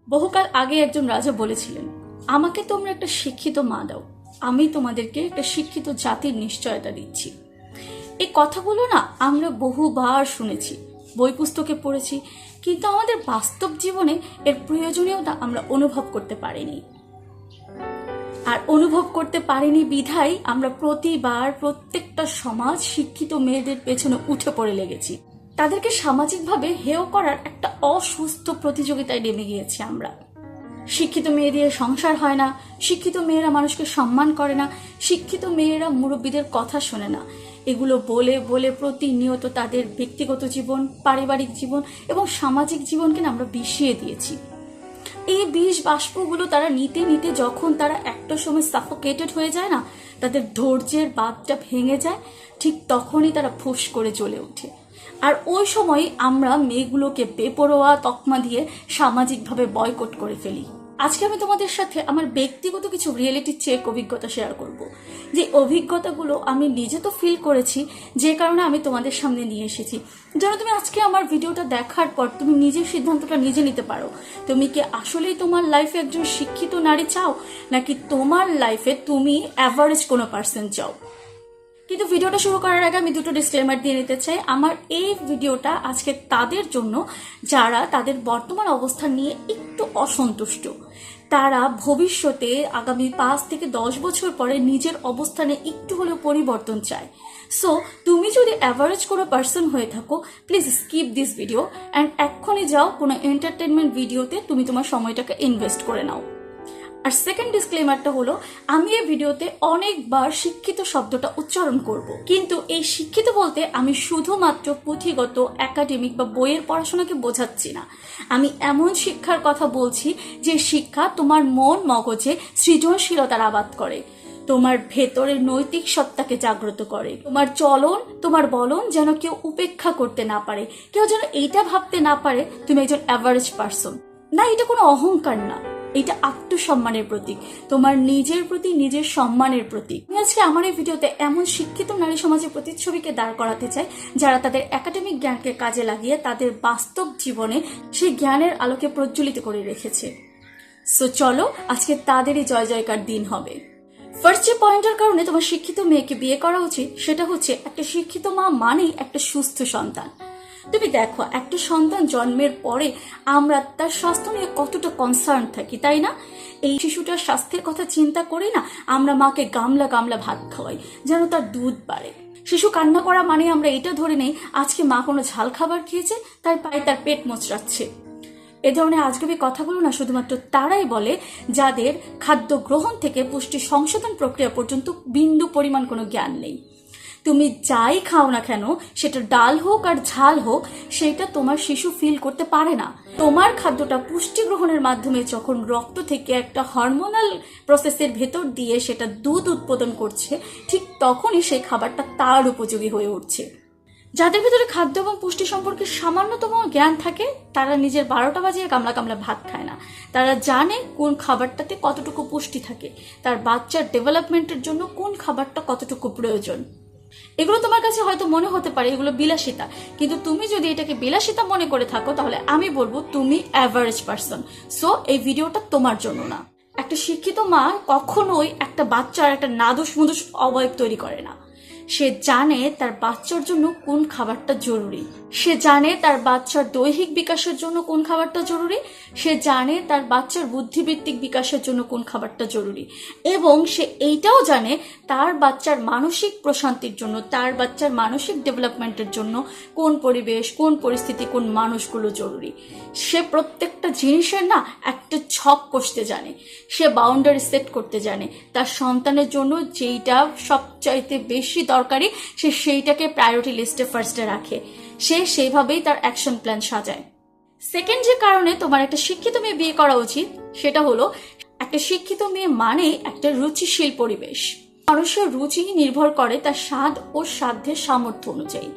বহুকাল আগে একজন রাজা বলেছিলেন, আমাকে তোমরা একটা শিক্ষিত মা দাও, আমি তোমাদেরকে একটা শিক্ষিত জাতির নিশ্চয়তা দিচ্ছি। এই কথাগুলো না আমরা বহুবার শুনেছি, বই পুস্তকে পড়েছি, কিন্তু আমাদের বাস্তব জীবনে এর প্রয়োজনীয়তা আমরা অনুভব করতে পারিনি। আর অনুভব করতে পারিনি বিধায় আমরা প্রতিবার প্রত্যেকটা সমাজ শিক্ষিত মেয়েদের পেছনে উঠে পড়ে লেগেছি। তাদেরকে সামাজিকভাবে হেয় করার একটা অসুস্থ প্রতিযোগিতায় নেমে গিয়েছি আমরা। শিক্ষিত মেয়ে দিয়ে সংসার হয় না, শিক্ষিত মেয়েরা মানুষকে সম্মান করে না, শিক্ষিত মেয়েরা মুরব্বীদের কথা শোনে না, এগুলো বলে বলে প্রতিনিয়ত তাদের ব্যক্তিগত জীবন, পারিবারিক জীবন এবং সামাজিক জীবনকে না আমরা বিষিয়ে দিয়েছি। এই বিষ বাষ্পগুলো তারা নিতে নিতে যখন তারা একটা সময় সাফোকেটেড হয়ে যায় না, তাদের ধৈর্যের বাঁধটা ভেঙে যায়, ঠিক তখনই তারা ফুস করে জ্বলে ওঠে। আর ওই সময় আমরা মেয়েগুলোকে বেপরোয়া তকমা দিয়ে সামাজিকভাবে বয়কট করে ফেলি। আজকে আমি তোমাদের সাথে আমার ব্যক্তিগত কিছু রিয়েলিটি চেক অভিজ্ঞতা শেয়ার করব, যে অভিজ্ঞতাগুলো আমি নিজে তো ফিল করেছি, যে কারণে আমি তোমাদের সামনে নিয়ে এসেছি, যেন তুমি আজকে আমার ভিডিওটা দেখার পর তুমি নিজের সিদ্ধান্তটা নিজে নিতে পারো। তুমি কি আসলেই তোমার লাইফে একজন শিক্ষিত নারী চাও, নাকি তোমার লাইফে তুমি অ্যাভারেজ কোনো পার্সন চাও। কিন্তু ভিডিওটা শুরু করার আগে আমি দুটো ডিসক্লেমার দিয়ে নিতে চাই। আমার এই ভিডিওটা আজকে তাদের জন্য যারা তাদের বর্তমান অবস্থান নিয়ে একটু অসন্তুষ্ট, তারা ভবিষ্যতে আগামী 5 থেকে 10 বছর পরে নিজের অবস্থানে একটু হলেও পরিবর্তন চায়। সো তুমি যদি অ্যাভারেজ কোনো পার্সন হয়ে থাকো, please skip this video and এক্ষুনি যাও কোনো এন্টারটেনমেন্ট ভিডিওতে তুমি তোমার সময়টাকে ইনভেস্ট করে নাও। আর সেকেন্ড ডিসক্লেমারটা হলো, আমি এই ভিডিওতে অনেকবার শিক্ষিত শব্দটা উচ্চারণ করব, কিন্তু এই শিক্ষিত বলতে আমি শুধুমাত্র পুঁথিগত একাডেমিক বা বইয়ের পড়াশোনাকে বোঝাচ্ছি না। আমি এমন শিক্ষার কথা বলছি যে শিক্ষা তোমার মন মগজে সৃজনশীলতার আবাদ করে, তোমার ভেতরের নৈতিক সত্তাকে জাগ্রত করে, তোমার চলন তোমার বলন যেন কেউ উপেক্ষা করতে না পারে, কেউ যেন এইটা ভাবতে না পারে তুমি একজন অ্যাভারেজ পার্সন। না, এটা কোনো অহংকার না, এটা আত্মসম্মানের প্রতীক, তোমার নিজের প্রতি নিজের সম্মানের প্রতীক। আমি আজকে আমার এই ভিডিওতে এমন শিক্ষিত নারী সমাজের প্রতিচ্ছবিকে দাঁড় করাতে চাই যারা তাদের একাডেমিক জ্ঞানকে কাজে লাগিয়ে তাদের বাস্তব জীবনে সেই জ্ঞানের আলোকে প্রজ্বলিত করে রেখেছে। সো চলো আজকে তাদেরই জয় জয়কার দিন হবে। ফার্স্ট যে পয়েন্টের কারণে তোমার শিক্ষিত মেয়েকে বিয়ে করা উচিত, সেটা হচ্ছে একটা শিক্ষিত মা মানেই একটা সুস্থ সন্তান। তুমি দেখো, একটা সন্তান জন্মের পরে আমরা তার স্বাস্থ্য নিয়ে কতটা কনসার্ন থাকি, তাই না? এই শিশুটার স্বাস্থ্যের কথা চিন্তা করি না, আমরা মাকে গামলা গামলা ভাত খাওয়াই যেন তার দুধ বাড়ে। শিশু কান্না করা মানে আমরা এটা ধরে নেই আজকে মা কোনো ঝাল খাবার খেয়েছে, তার পায়ে তার পেট মোচড়াচ্ছে। এ ধরনের আজগুবি কথাগুলো না শুধুমাত্র তারাই বলে যাদের খাদ্য গ্রহণ থেকে পুষ্টি সংশোধন প্রক্রিয়া পর্যন্ত বিন্দু পরিমাণ কোনো জ্ঞান নেই। তুমি যাই খাও না কেন, সেটা ডাল হোক আর ঝাল হোক, সেটা তোমার শিশু ফিল করতে পারে না। তোমার খাদ্যটা পুষ্টি গ্রহণের মাধ্যমে যখন রক্ত থেকে একটা হরমোনাল প্রসেসের ভেতর দিয়ে সেটা দুধ উৎপাদন করছে, ঠিক তখনই সেই খাবারটা তার উপযোগী হয়ে উঠছে। যাদের ভিতরে খাদ্য এবং পুষ্টি সম্পর্কে সামান্যতম জ্ঞান থাকে, তারা নিজের 12টা বাজিয়ে কামলা কামলা ভাত খায় না। তারা জানে কোন খাবারটাতে কতটুকু পুষ্টি থাকে, তার বাচ্চার ডেভেলপমেন্টের জন্য কোন খাবারটা কতটুকু প্রয়োজন। এগুলো তোমার কাছে হয়তো মনে হতে পারে এগুলো বিলাসিতা, কিন্তু তুমি যদি এটাকে বিলাসিতা মনে করে থাকো তাহলে আমি বলবো তুমি অ্যাভারেজ পার্সন। সো এই ভিডিওটা তোমার জন্য না। একটা শিক্ষিত মা কখনোই একটা বাচ্চার একটা নাদুস মুদুস অবয়ব তৈরি করে না। সে জানে তার বাচ্চার জন্য কোন খাবারটা জরুরি, সে জানে তার বাচ্চার দৈহিক বিকাশের জন্য কোন খাবারটা জরুরি, সে জানে তার বাচ্চার বুদ্ধিবৃত্তিক বিকাশের জন্য কোন খাবারটা জরুরি, এবং সে এইটাও জানে তার বাচ্চার মানসিক প্রশান্তির জন্য, তার বাচ্চার মানসিক ডেভেলপমেন্টের জন্য কোন পরিবেশ, কোন পরিস্থিতি, কোন মানুষগুলো জরুরি। সে প্রত্যেকটা জিনিসের না একটা ছক কষতে জানে, সে বাউন্ডারি সেট করতে জানে। তার সন্তানের জন্য যেইটা সবচাইতে বেশি দরকারি, সে সেইটাকে প্রায়োরিটি লিস্টে ফার্স্টে রাখে, সে সেইভাবেই তার অ্যাকশন প্ল্যান সাজায়। সেকেন্ড যে কারণে তোমার একটা শিক্ষিত মেয়ে বিয়ে করা উচিত, সেটা হলো একটা শিক্ষিত মেয়ে মানে একটা রুচিশীল পরিবেশ। মানুষের রুচি নির্ভর করে তার স্বাদ ও সাধ্যের সামর্থ্য অনুযায়ী,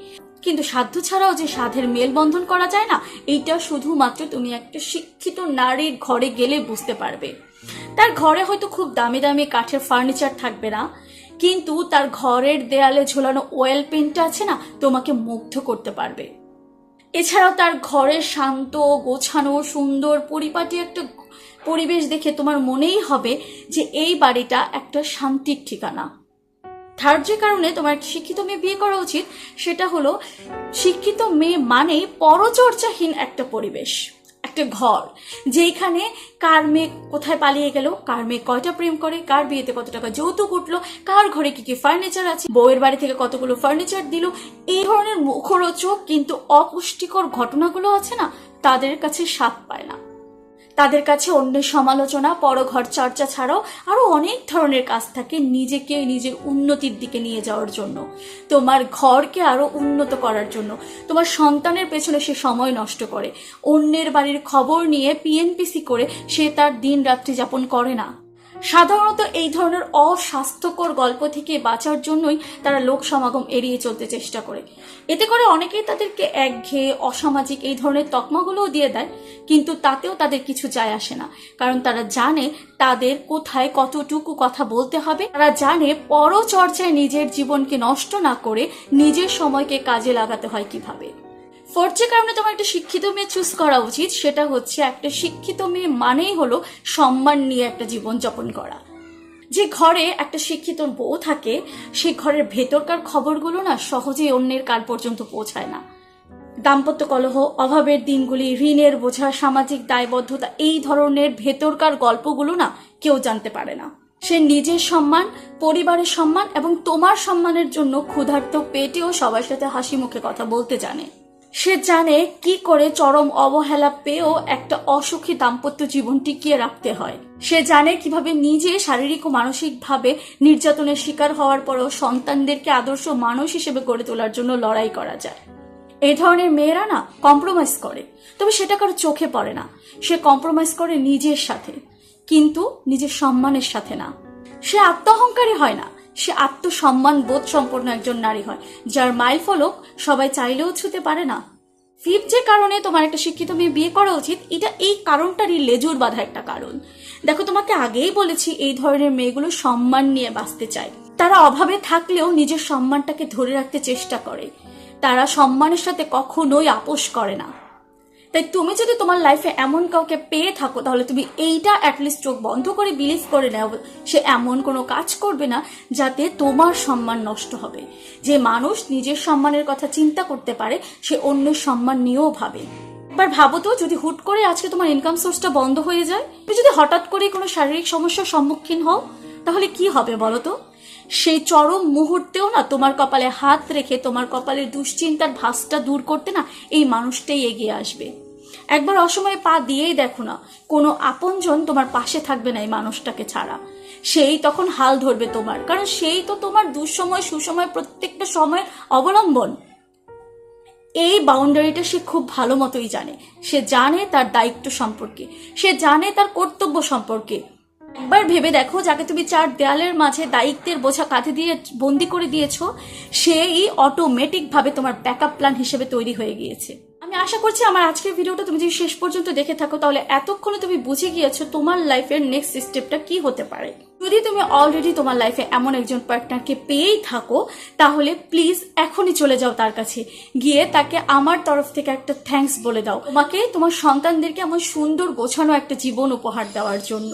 কিন্তু সাধ্য ছাড়াও যে সাধের মেলবন্ধন করা যায় না, এইটা শুধুমাত্র তুমি একটা শিক্ষিত নারীর ঘরে গেলে বুঝতে পারবে। তার ঘরে হয়তো খুব দামি দামি কাঠের ফার্নিচার থাকবে না, কিন্তু তার ঘরের দেয়ালে ঝোলানো ওয়েল পেন্টটা আছে না, তোমাকে মুগ্ধ করতে পারবে। এছাড়াও তার ঘরের শান্ত গোছানো সুন্দর পরিপাটি একটা পরিবেশ দেখে তোমার মনেই হবে যে এই বাড়িটা একটা শান্তির ঠিকানা। থার্ড যে কারণে তোমার একটা শিক্ষিত মেয়ে বিয়ে করা উচিত সেটা হলো, শিক্ষিত মেয়ে মানেই পরচর্চাহীন একটা পরিবেশ, একটা ঘর যেখানে কার মেয়ে কোথায় পালিয়ে গেল, কার মেয়ে কয়টা প্রেম করে, কার বিয়েতে কত টাকা যৌতুক উঠলো, কার ঘরে কি কি ফার্নিচার আছে, বউয়ের বাড়ি থেকে কতগুলো ফার্নিচার দিল, এই ধরনের মুখরোচক কিন্তু অপুষ্টিকর ঘটনাগুলো আছে না, তাদের কাছে স্বাদ পায় না। তাদের কাছে অন্যের সমালোচনা, পরঘর চর্চা ছাড়াও আরো অনেক ধরনের কাজ থাকে নিজেকে নিজের উন্নতির দিকে নিয়ে যাওয়ার জন্য, তোমার ঘরকে আরো উন্নত করার জন্য। তোমার সন্তানের পেছনে সে সময় নষ্ট করে, অন্যের বাড়ির খবর নিয়ে পিএনপিসি করে সে তার দিন রাত্রি যাপন করে না। সাধারণত এই ধরনের অস্বাস্থ্যকর গল্প থেকে বাঁচার জন্যই তারা লোক সমাগম এড়িয়ে চলতে চেষ্টা করে। এতে করে অনেকেই তাদেরকে একঘেয়ে অসামাজিক এই ধরনের তকমাগুলোও দিয়ে দেয়, কিন্তু তাতেও তাদের কিছু যায় আসে না, কারণ তারা জানে তাদের কোথায় কতটুকু কথা বলতে হবে। তারা জানে পরচর্চায় নিজের জীবনকে নষ্ট না করে নিজের সময়কে কাজে লাগাতে হয় কিভাবে। ফোর্থ যে কারণে তোমার একটা শিক্ষিত মেয়ে চুজ করা উচিত সেটা হচ্ছে, একটা শিক্ষিত মেয়ে মানেই হলো সম্মান নিয়ে একটা জীবন যাপন করা। যে ঘরে একটা শিক্ষিত বউ থাকে সে ঘরের ভেতরকার খবরগুলো না সহজেই অন্যের কান পর্যন্ত পৌঁছায় না। দাম্পত্য কলহ, অভাবের দিনগুলি, ঋণের বোঝা, সামাজিক দায়বদ্ধতা, এই ধরনের ভেতরকার গল্পগুলো না কেউ জানতে পারে না। সে নিজের সম্মান, পরিবারের সম্মান এবং তোমার সম্মানের জন্য ক্ষুধার্ত পেটেও সবার সাথে হাসি মুখে কথা বলতে জানে। সে জানে কি করে চরম অবহেলা পেয়েও একটা অসুখী দাম্পত্য জীবন টিকিয়ে রাখতে হয়। সে জানে কিভাবে নিজে শারীরিক ও মানসিকভাবে নির্যাতনের শিকার হওয়ার পরও সন্তানদেরকে আদর্শ মানুষ হিসেবে গড়ে তোলার জন্য লড়াই করা যায়। এই ধরনের মেয়েরা না কম্প্রোমাইজ করে, তবে সেটা কারো চোখে পড়ে না। সে কম্প্রোমাইজ করে নিজের সাথে, কিন্তু নিজের সম্মানের সাথে না। সে আত্মঅহংকারী হয় না, সে আত্মসম্মান বোধ সম্পন্ন একজন নারী হয়, যার মাইল ফলক সবাই চাইলেও ছুঁতে পারে না। ফিফথ যে কারণে তোমার একটা শিক্ষিত মেয়ে বিয়ে করা উচিত, এটা এই কারণটারই লেজুর বাঁধা একটা কারণ। দেখো, তোমাকে আগেই বলেছি এই ধরনের মেয়েগুলো সম্মান নিয়ে বাঁচতে চায়। তারা অভাবে থাকলেও নিজের সম্মানটাকে ধরে রাখতে চেষ্টা করে। তারা সম্মানের সাথে কখনোই আপোষ করে না। তাই তুমি যদি তোমার লাইফে এমন কাউকে পেয়ে থাকো, তাহলে তুমি এইটা অ্যাটলিস্ট চোখ বন্ধ করে বিলিভ করে নাও, সে এমন কোনো কাজ করবে না যাতে তোমার সম্মান নষ্ট হবে। যে মানুষ নিজের সম্মানের কথা চিন্তা করতে পারে সে অন্যের সম্মান নিয়েও ভাবে। এবার ভাবো তো, যদি হুট করে আজকে তোমার ইনকাম সোর্সটা বন্ধ হয়ে যায়, তুমি যদি হঠাৎ করে কোনো শারীরিক সমস্যার সম্মুখীন হও, তাহলে কি হবে বলো তো? সেই চরম মুহূর্তেও না তোমার কপালে হাত রেখে তোমার কপালের দুশ্চিন্তার ভাঁজটা দূর করতে না এই মানুষটাই এগিয়ে আসবে। একবার অসময়ে পা দিয়েই দেখো না, কোনো আপনজন তোমার পাশে থাকবে না এই মানুষটাকে ছাড়া। সেই তখন হাল ধরবে তোমার, কারণ সেই তো তোমার দুঃসময় সুসময় প্রত্যেকটা সময়ের অবলম্বন। এই বাউন্ডারিটা সে খুব ভালো মতোই জানে। সে জানে তার দায়িত্ব সম্পর্কে, সে জানে তার কর্তব্য সম্পর্কে। একবার ভেবে দেখো, যাকে তুমি চার দেয়ালের মাঝে দায়িত্বের বোঝা কাঁধে দিয়ে বন্দি করে দিয়েছো, সেই অটোমেটিক ভাবে তোমার ব্যাকআপ প্ল্যান হিসেবে তৈরি হয়ে গিয়েছে। আমি আশা করছি আমার আজকের ভিডিওটা তুমি যদি শেষ পর্যন্ত দেখে থাকো, তাহলে এতক্ষণে তুমি বুঝে গিয়েছো তোমার লাইফের নেক্সট স্টেপটা কি হতে পারে। যদি তুমি অলরেডি তোমার লাইফে এমন একজন পার্টনারকে পেয়েই থাকো, তাহলে প্লিজ এখনই চলে যাও তার কাছে, গিয়ে তাকে আমার তরফ থেকে একটা থ্যাঙ্কস বলে দাও, তোমাকে তোমার সন্তানদেরকে এমন সুন্দর গোছানো একটা জীবন উপহার দেওয়ার জন্য।